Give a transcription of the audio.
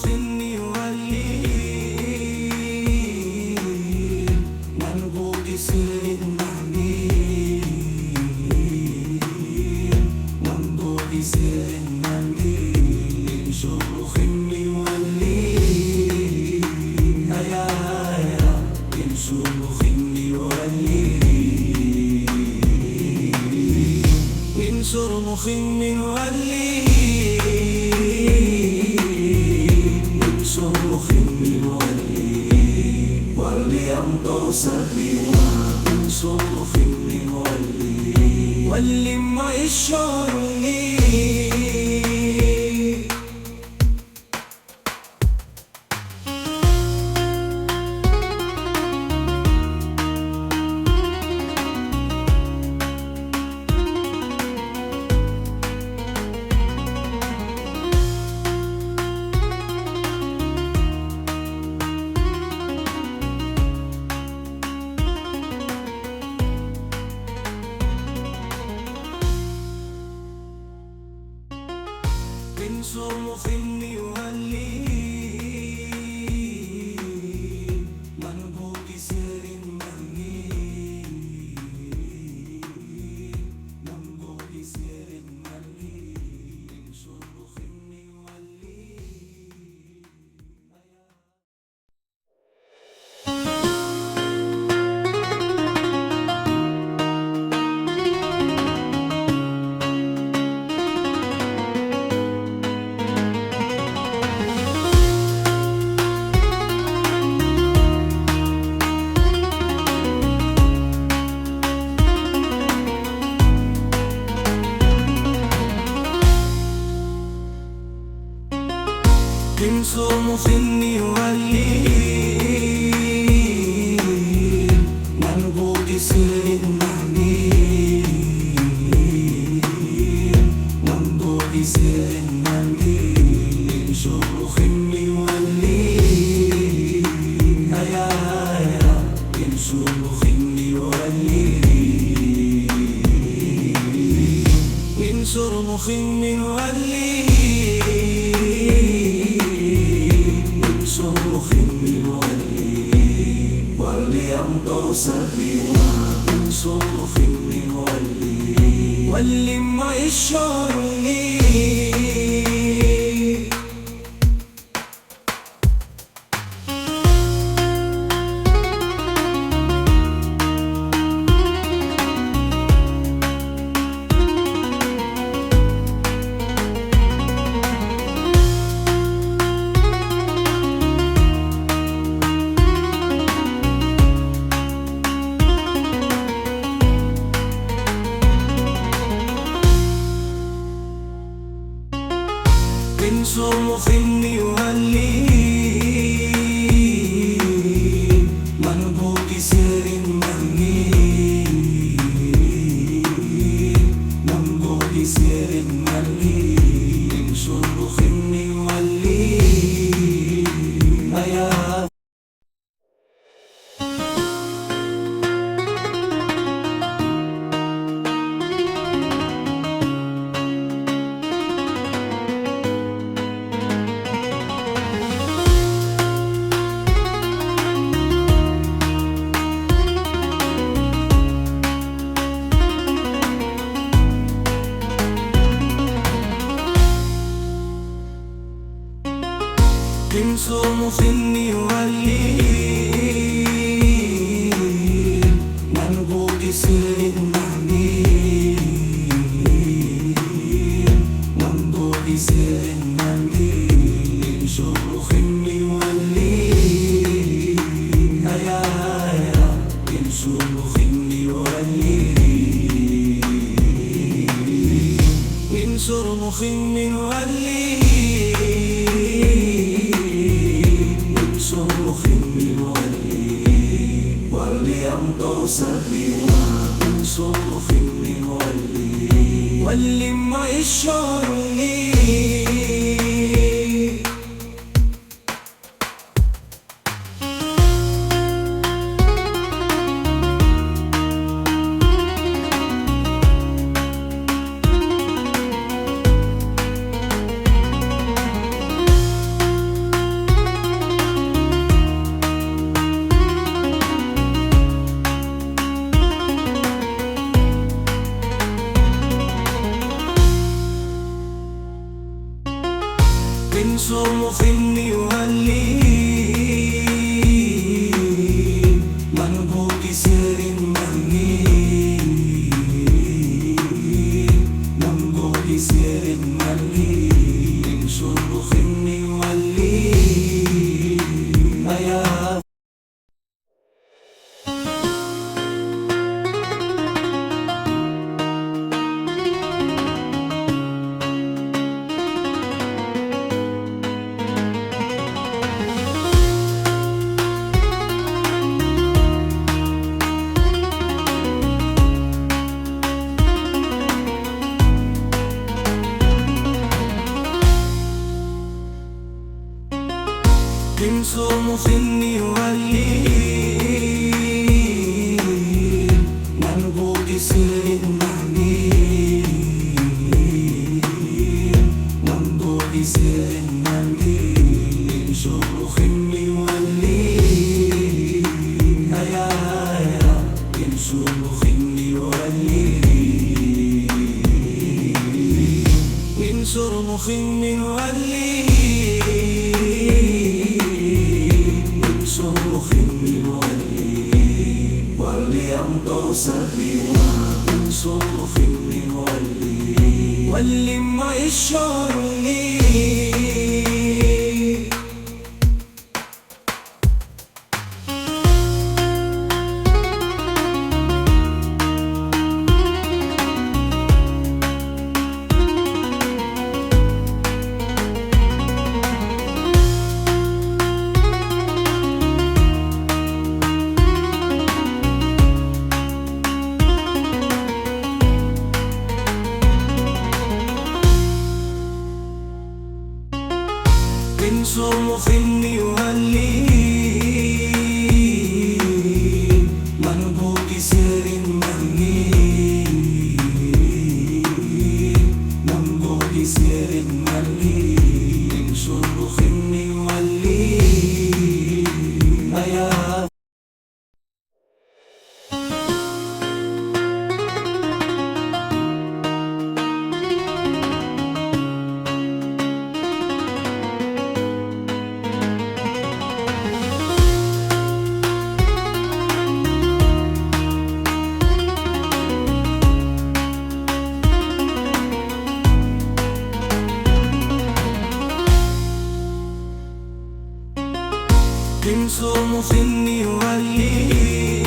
خني ولي منبوذ سر النميم منبوذ سر النميم شر خني ولي يا شر خني ولي انصر مخني ولي انصر مخني ولي أمطر سبيلا انصر مخني ولي ما يشعرني انصر مخني ولي منبوذ سر النميم منبوذ سر النميم انصر مخني ولي انصر مخني ولي منبوذ سر النميم منبوذ سر النميم شر خني ولي يا انصر خني ولي انصر مخني ولي أمطر سبيلا انصر مخني ولي ما يشعرني انصر مخني ولي منبوذ سر النميم منبوذ سر النميم انصر مخني ولي يا انصر مخني ولي منبوذ سر النميم منبوذ سر النميم شر خني ولي يا انصر مخني ولي انصر مخني ولي أمطر سبيلا انصر مخني ولي ما يشعرني صوم فيني ولي منبوط سر المهدي منبوط سر المهدي صوم فيني ولي هيا صوم فيني ولي صوم فيني ولي صوف واللي ما يشعرني صوم فيني ولي منبوط سر المهدي منبوط سر المهدي صوم فيني ولي هيا صوم فيني ولي